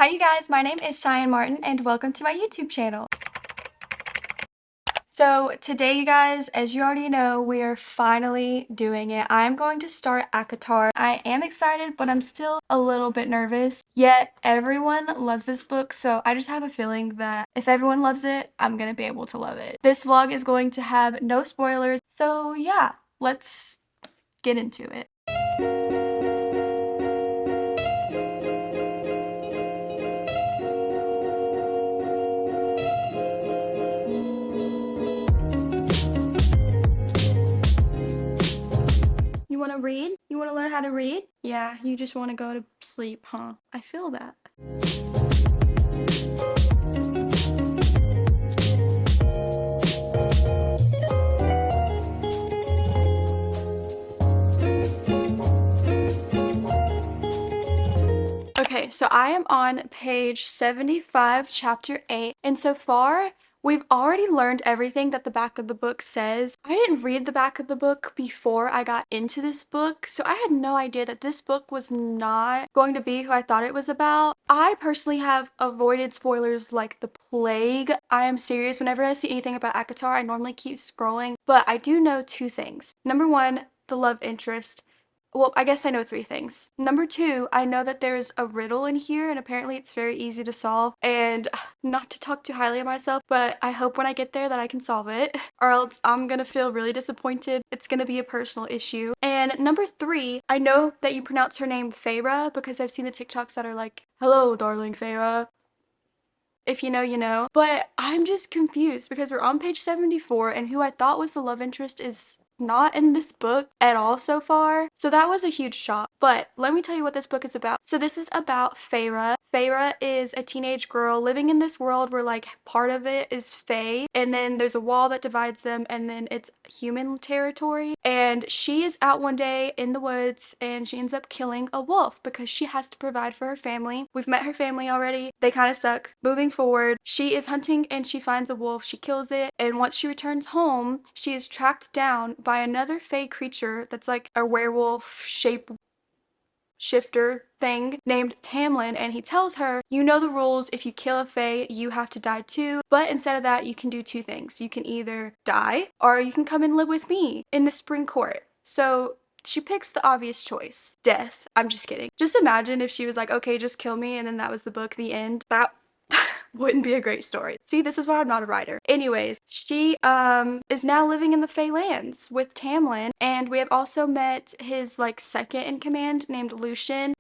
Hi you guys, my name is Cyan Martin and welcome to my YouTube channel. So today you guys, as you already know, we are finally doing it. I'm going to start ACOTAR. I am excited, but I'm still a little bit nervous. Yet everyone loves this book, so I just have a feeling that if everyone loves it, I'm gonna be able to love it. This vlog is going to have no spoilers, so yeah, let's get into it. You want to read? You want to learn how to read? Yeah, you just want to go to sleep, huh? I feel that. Okay, so I am on page 75, chapter 8, and so far, we've already learned everything that the back of the book says. I didn't read the back of the book before I got into this book, so I had no idea that this book was not going to be who I thought it was about. I personally have avoided spoilers like the plague. I am serious. Whenever I see anything about ACOTAR, I normally keep scrolling, but I do know two things. Number one, the love interest. Well, I guess I know three things. Number two, I know that there's a riddle in here and apparently it's very easy to solve. And not to talk too highly of myself, but I hope when I get there that I can solve it or else I'm gonna feel really disappointed. It's gonna be a personal issue. And number three, I know that you pronounce her name Feyre because I've seen the TikToks that are like, hello, darling Feyre. If you know, you know. But I'm just confused because we're on page 74 and who I thought was the love interest is not in this book at all so far. So that was a huge shock. But let me tell you what this book is about. So this is about Feyre. Feyre is a teenage girl living in this world where like part of it is Fae and then there's a wall that divides them and then it's human territory. And she is out one day in the woods and she ends up killing a wolf because she has to provide for her family. We've met her family already. They kind of suck. Moving forward, she is hunting and she finds a wolf. She kills it. And once she returns home, she is tracked down by another Fae creature that's like a werewolf shape shifter thing named Tamlin, and he tells her, you know the rules, if you kill a Fae, you have to die too, but instead of that, you can do two things. You can either die, or you can come and live with me in the Spring Court. So she picks the obvious choice. Death. I'm just kidding. Just imagine if she was like, okay, just kill me, and then that was the book, the end. That wouldn't be a great story. See, this is why I'm not a writer. Anyways, she is now living in the Fey lands with Tamlin, and we have also met his like second in command named Lucien.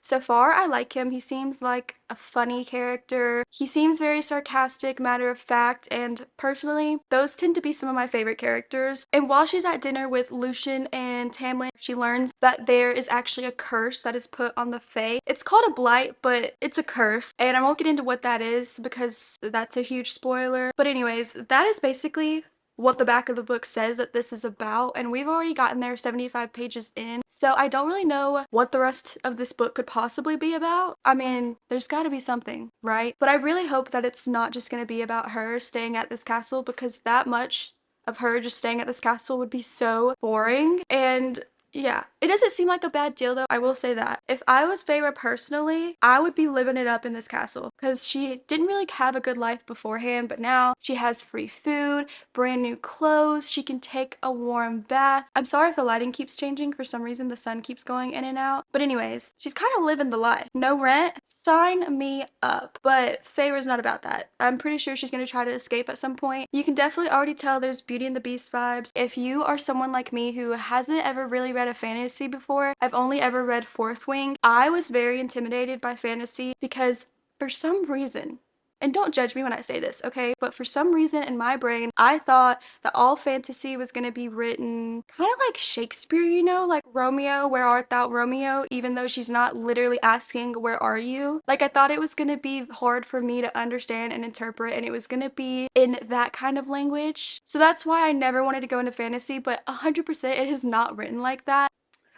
So far, I like him. He seems like a funny character. He seems very sarcastic, matter of fact, and personally, those tend to be some of my favorite characters. And while she's at dinner with Lucien and Tamlin, she learns that there is actually a curse that is put on the Fae. It's called a blight, but it's a curse, and I won't get into what that is because that's a huge spoiler. But anyways, that is basically what the back of the book says that this is about, and we've already gotten there 75 pages in, so I don't really know what the rest of this book could possibly be about. I mean, there's gotta be something, right? But I really hope that it's not just gonna be about her staying at this castle, because that much of her just staying at this castle would be so boring. And yeah, it doesn't seem like a bad deal though, I will say that. If I was Feyre personally, I would be living it up in this castle because she didn't really have a good life beforehand, but now she has free food, brand new clothes, she can take a warm bath. I'm sorry if the lighting keeps changing, for some reason the sun keeps going in and out. But anyways, she's kind of living the life. No rent? Sign me up. But Feyre's not about that. I'm pretty sure she's gonna try to escape at some point. You can definitely already tell there's Beauty and the Beast vibes. If you are someone like me who hasn't ever really read a fantasy before, I've only ever read Fourth Wing, I was very intimidated by fantasy because for some reason, and don't judge me when I say this, okay? But for some reason in my brain, I thought that all fantasy was gonna be written kind of like Shakespeare, you know? Like Romeo, where art thou, Romeo? Even though she's not literally asking, where are you? Like I thought it was gonna be hard for me to understand and interpret, and it was gonna be in that kind of language. So that's why I never wanted to go into fantasy, but 100% it is not written like that.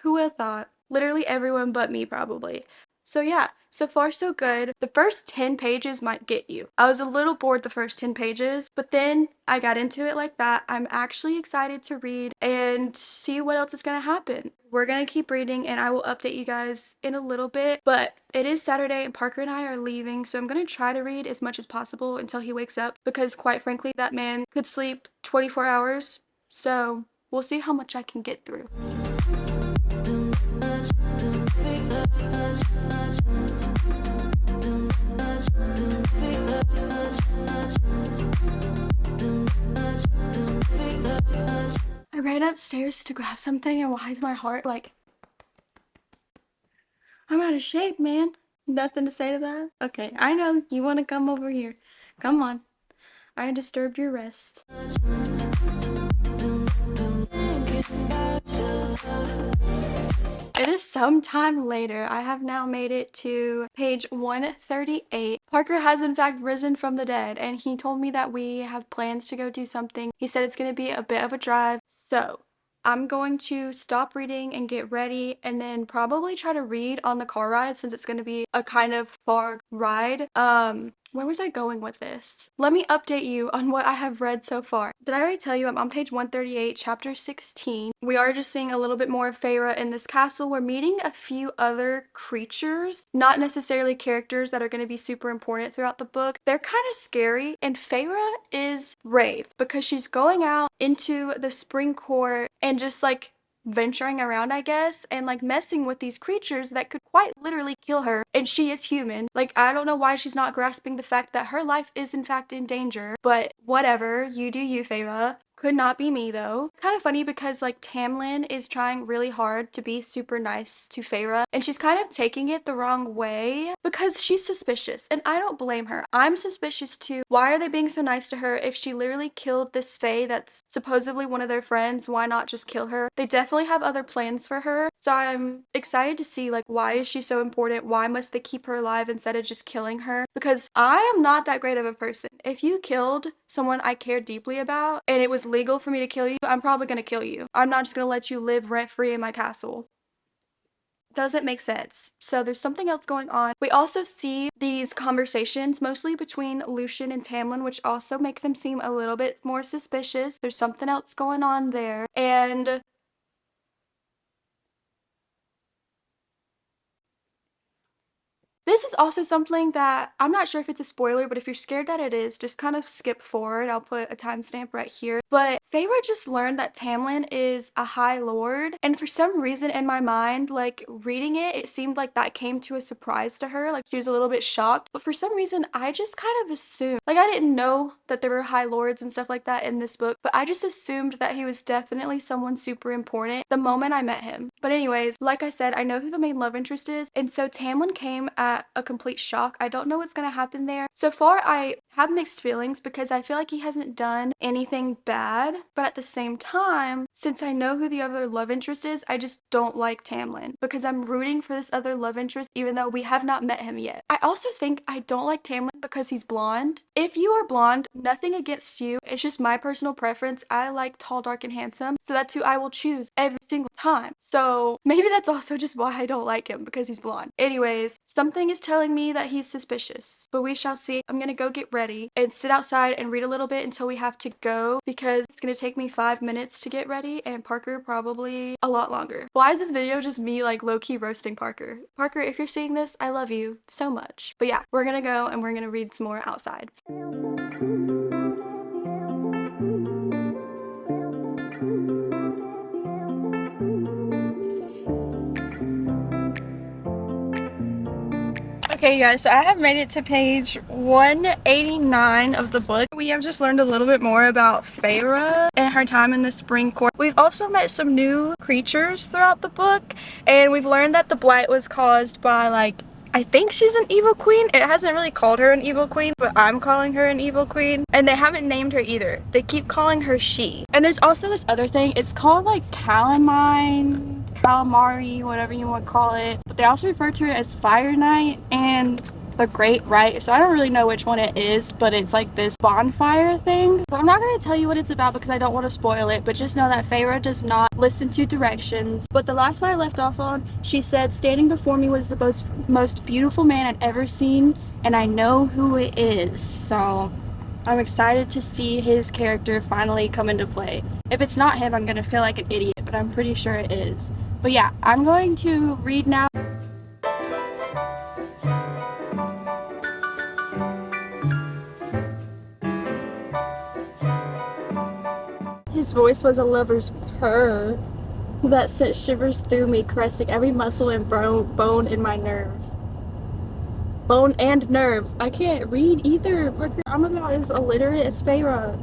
Who would have thought? Literally everyone but me, probably. So yeah, so far so good. The first 10 pages might get you. I was a little bored the first 10 pages, but then I got into it like that. I'm actually excited to read and see what else is gonna happen. We're gonna keep reading and I will update you guys in a little bit, but it is Saturday and Parker and I are leaving, so I'm gonna try to read as much as possible until he wakes up because quite frankly, that man could sleep 24 hours. So we'll see how much I can get through. I ran upstairs to grab something and why is my heart like... I'm out of shape, man. Nothing to say to that? Okay, I know you want to come over here. Come on. I disturbed your rest. It is some time later. I have now made it to page 138. Parker has in fact risen from the dead and he told me that we have plans to go do something. He said it's going to be a bit of a drive. So I'm going to stop reading and get ready and then probably try to read on the car ride since it's going to be a kind of far ride. Where was I going with this? Let me update you on what I have read so far. Did I already tell you I'm on page 138, chapter 16. We are just seeing a little bit more of Feyre in this castle. We're meeting a few other creatures, not necessarily characters that are going to be super important throughout the book. They're kind of scary, and Feyre is brave because she's going out into the spring court and just like venturing around, I guess, and like messing with these creatures that could quite literally kill her, and she is human. Like, I don't know why she's not grasping the fact that her life is in fact in danger, but whatever, you do you, Feyre. Could not be me though. It's kind of funny because like Tamlin is trying really hard to be super nice to Feyre and she's kind of taking it the wrong way because she's suspicious and I don't blame her. I'm suspicious too. Why are they being so nice to her? If she literally killed this Fae that's supposedly one of their friends, why not just kill her? They definitely have other plans for her. So I'm excited to see like why is she so important? Why must they keep her alive instead of just killing her? Because I am not that great of a person. If you killed someone I care deeply about and it was legal for me to kill you, I'm probably gonna kill you. I'm not just gonna let you live rent-free in my castle. Doesn't make sense. So there's something else going on. We also see these conversations mostly between Lucien and Tamlin, which also make them seem a little bit more suspicious. There's something else going on there. And this is also something that I'm not sure if it's a spoiler, but if you're scared that it is, just kind of skip forward. I'll put a timestamp right here. But Feyre just learned that Tamlin is a High Lord, and for some reason in my mind, like reading it, it seemed like that came to a surprise to her. Like she was a little bit shocked, but for some reason I just kind of assumed, like I didn't know that there were High Lords and stuff like that in this book, but I just assumed that he was definitely someone super important the moment I met him. But anyways, like I said, I know who the main love interest is, and so Tamlin came at a complete shock. I don't know what's gonna happen there. So far, I have mixed feelings because I feel like he hasn't done anything bad, but at the same time, since I know who the other love interest is, I just don't like Tamlin because I'm rooting for this other love interest even though we have not met him yet. I also think I don't like Tamlin because he's blonde. If you are blonde, nothing against you. It's just my personal preference. I like tall, dark, and handsome, so that's who I will choose every single time. So maybe that's also just why I don't like him, because he's blonde. Anyways, something is telling me that he's suspicious, but we shall see. I'm gonna go get ready and sit outside and read a little bit until we have to go because it's gonna take me 5 minutes to get ready and Parker probably a lot longer. Why is this video just me like low-key roasting Parker? Parker, if you're seeing this, I love you so much. But yeah, we're gonna go and we're gonna read some more outside. Okay guys, so I have made it to page 189 of the book. We have just learned a little bit more about Feyre and her time in the spring court. We've also met some new creatures throughout the book, and we've learned that the blight was caused by like, I think she's an evil queen. It hasn't really called her an evil queen, but I'm calling her an evil queen. And they haven't named her either. They keep calling her she. And there's also this other thing. It's called like calamari, whatever you want to call it. But they also refer to it as Fire Night. And the Great Right, so I don't really know which one it is, but it's like this bonfire thing. But I'm not going to tell you what it's about because I don't want to spoil it, but just know that Feyre does not listen to directions. But the last one I left off on, she said, standing before me was the most beautiful man I'd ever seen, and I know who it is. So I'm excited to see his character finally come into play. If it's not him, I'm going to feel like an idiot, but I'm pretty sure it is. But yeah, I'm going to read now. His voice was a lover's purr that sent shivers through me, caressing every muscle and bone in my nerve. Bone and nerve. I can't read either. Parker, I'm about as illiterate as Feyre.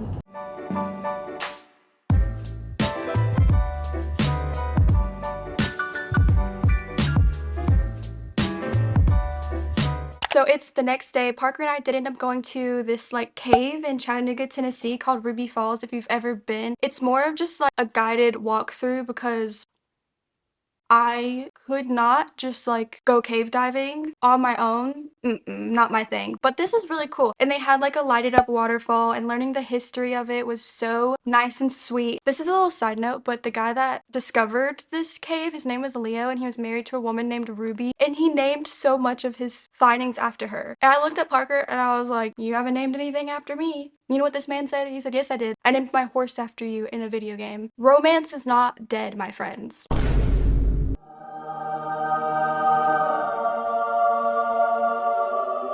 So it's the next day. Parker and I did end up going to this like cave in Chattanooga, Tennessee called Ruby Falls, if you've ever been. It's more of just like a guided walkthrough because I could not just like go cave diving on my own. Not my thing. But this was really cool. And they had like a lighted up waterfall, and learning the history of it was so nice and sweet. This is a little side note, but the guy that discovered this cave, his name was Leo, and he was married to a woman named Ruby, and he named so much of his findings after her. And I looked at Parker and I was like, you haven't named anything after me. You know what this man said? He said, yes, I did. I named my horse after you in a video game. Romance is not dead, my friends.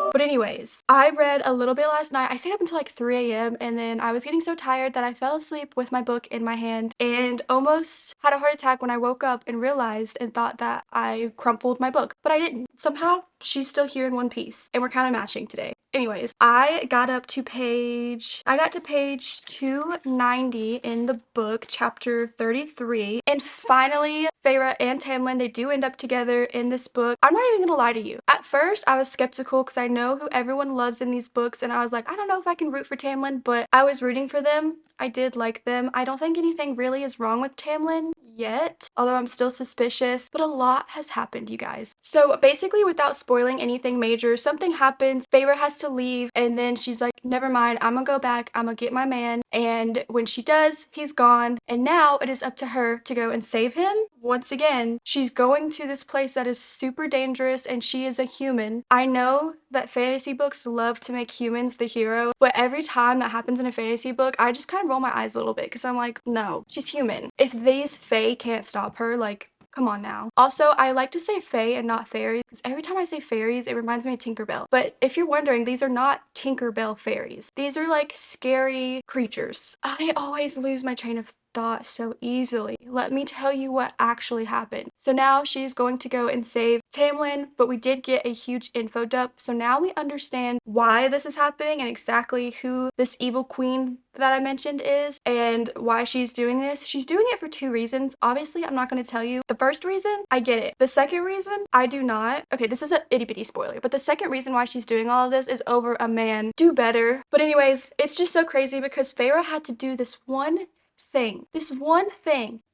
But anyways, I read a little bit last night. I stayed up until like 3 a.m. and then I was getting so tired that I fell asleep with my book in my hand and almost had a heart attack when I woke up and realized and thought that I crumpled my book. But I didn't. Somehow, she's still here in one piece and we're kind of matching today. Anyways, I got to page 290 in the book, chapter 33, and finally, Feyre and Tamlin, they do end up together in this book. I'm not even gonna lie to you. At first, I was skeptical because I know who everyone loves in these books, and I was like, I don't know if I can root for Tamlin, but I was rooting for them. I did like them. I don't think anything really is wrong with Tamlin yet, although I'm still suspicious, but a lot has happened, you guys. So basically, without spoiling anything major, something happens, Feyre has to leave, and then she's like, never mind, I'm gonna go back, I'm gonna get my man, and when she does, he's gone, and now it is up to her to go and save him. Once again, she's going to this place that is super dangerous, and she is a human. I know that fantasy books love to make humans the hero, but every time that happens in a fantasy book, I just kind of roll my eyes a little bit because I'm like, no, she's human. If these fae can't stop her, like, come on now. Also, I like to say fae and not fairies because every time I say fairies, it reminds me of Tinkerbell. But if you're wondering, these are not Tinkerbell fairies. These are like scary creatures. I always lose my train of thought so easily. Let me tell you what actually happened. So now she's going to go and save Tamlin, but we did get a huge info dump. So now we understand why this is happening and exactly who this evil queen that I mentioned is and why she's doing this. She's doing it for 2 reasons. Obviously, I'm not going to tell you. The first reason, I get it. The second reason, I do not. Okay, this is an itty bitty spoiler, but the second reason why she's doing all of this is over a man. Do better. But anyways, it's just so crazy because Feyre had to do this one thing,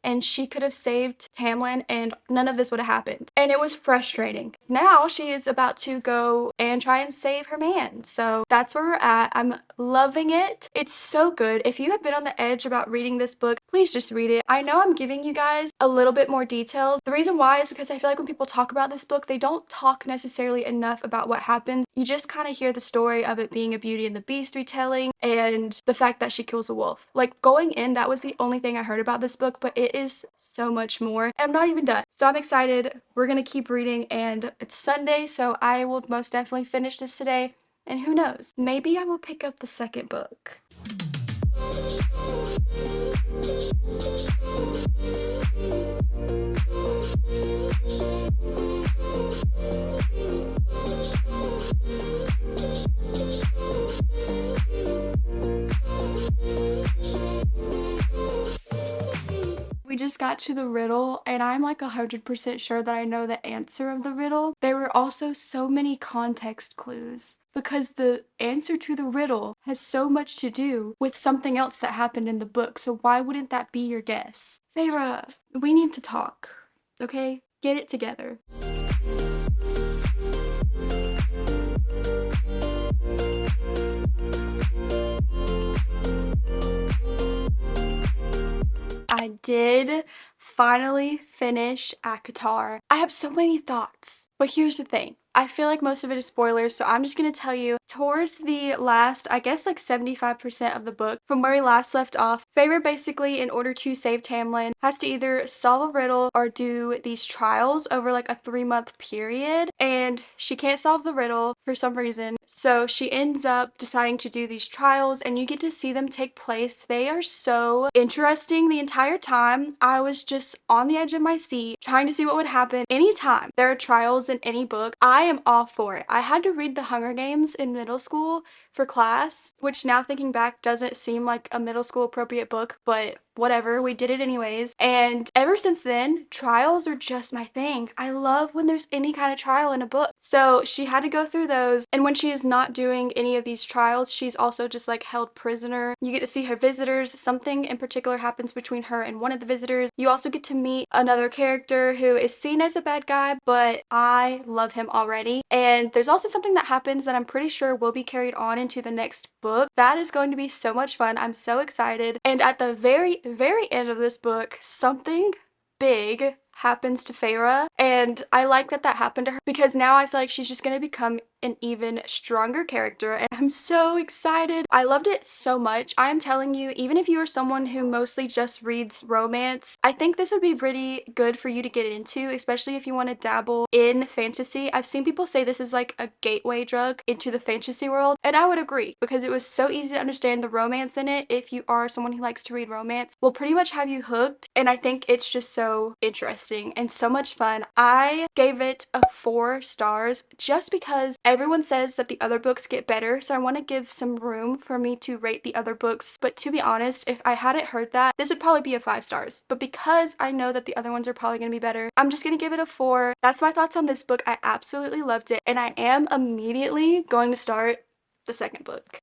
and she could have saved Tamlin and none of this would have happened. And it was frustrating. Now she is about to go and try and save her man. So that's where we're at. I'm loving it. It's so good. If you have been on the edge about reading this book, please just read it. I know I'm giving you guys a little bit more detail. The reason why is because I feel like when people talk about this book, they don't talk necessarily enough about what happens. You just kind of hear the story of it being a Beauty and the Beast retelling and the fact that she kills a wolf. Like going in, that was the only thing I heard about this book, but it is so much more. And I'm not even done. So I'm excited. We're gonna keep reading, and it's Sunday, so I will most definitely finish this today. And who knows, maybe I will pick up the second book. We just got to the riddle, and I'm like 100% sure that I know the answer of the riddle. There were also so many context clues because the answer to the riddle has so much to do with something else that happened in the book. So why wouldn't that be your guess? Feyre, we need to talk, okay? Get it together. did finally finish ACOTAR. I have so many thoughts, but here's the thing. I feel like most of it is spoilers, so I'm just gonna tell you towards the last, I guess like 75% of the book, from where we last left off, Feyre basically, in order to save Tamlin, has to either solve a riddle or do these trials over like a 3-month period, and she can't solve the riddle for some reason, so she ends up deciding to do these trials, and you get to see them take place. They are so interesting. The entire time I was just on the edge of my seat trying to see what would happen. Anytime there are trials in any book, I am all for it. I had to read The Hunger Games in middle school for class, which now thinking back doesn't seem like a middle school appropriate book, but whatever, we did it anyways. And ever since then, trials are just my thing. I love when there's any kind of trial in a book. So she had to go through those, and when she is not doing any of these trials, she's also just like held prisoner. You get to see her visitors. Something in particular happens between her and one of the visitors. You also get to meet another character who is seen as a bad guy, but I love him already. And there's also something that happens that I'm pretty sure will be carried on into the next book. That is going to be so much fun. I'm so excited. And at the very end of this book, something big happens to Feyre, and I like that that happened to her because now I feel like she's just gonna become an even stronger character, and I'm so excited. I loved it so much. I am telling you, even if you are someone who mostly just reads romance, I think this would be pretty good for you to get into, especially if you want to dabble in fantasy. I've seen people say this is like a gateway drug into the fantasy world, and I would agree because it was so easy to understand. The romance in it, if you are someone who likes to read romance, will pretty much have you hooked, and I think it's just so interesting and so much fun. I gave it a 4 stars just because everyone says that the other books get better, so I want to give some room for me to rate the other books. But to be honest, if I hadn't heard that, this would probably be a 5 stars. But because I know that the other ones are probably going to be better, I'm just going to give it a 4. That's my thoughts on this book. I absolutely loved it, and I am immediately going to start the second book.